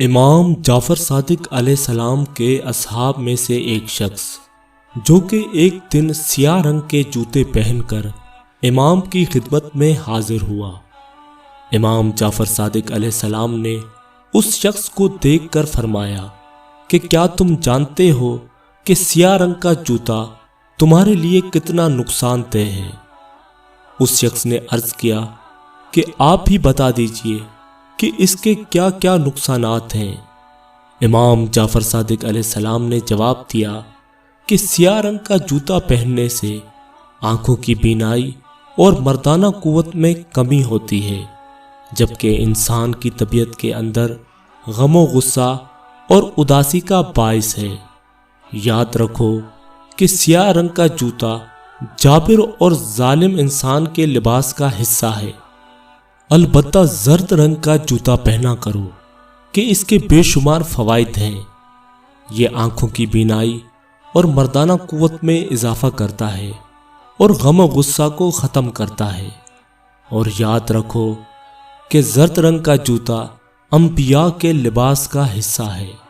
امام جعفر صادق علیہ السلام کے اصحاب میں سے ایک شخص جو کہ ایک دن سیاہ رنگ کے جوتے پہن کر امام کی خدمت میں حاضر ہوا۔ امام جعفر صادق علیہ السلام نے اس شخص کو دیکھ کر فرمایا کہ کیا تم جانتے ہو کہ سیاہ رنگ کا جوتا تمہارے لیے کتنا نقصان دہ ہے؟ اس شخص نے عرض کیا کہ آپ ہی بتا دیجئے کہ اس کے کیا کیا نقصانات ہیں۔ امام جعفر صادق علیہ السلام نے جواب دیا کہ سیاہ رنگ کا جوتا پہننے سے آنکھوں کی بینائی اور مردانہ قوت میں کمی ہوتی ہے، جبکہ انسان کی طبیعت کے اندر غم و غصہ اور اداسی کا باعث ہے۔ یاد رکھو کہ سیاہ رنگ کا جوتا جابر اور ظالم انسان کے لباس کا حصہ ہے۔ البتہ زرد رنگ کا جوتا پہنا کرو کہ اس کے بے شمار فوائد ہیں۔ یہ آنکھوں کی بینائی اور مردانہ قوت میں اضافہ کرتا ہے اور غم و غصہ کو ختم کرتا ہے۔ اور یاد رکھو کہ زرد رنگ کا جوتا انبیاء کے لباس کا حصہ ہے۔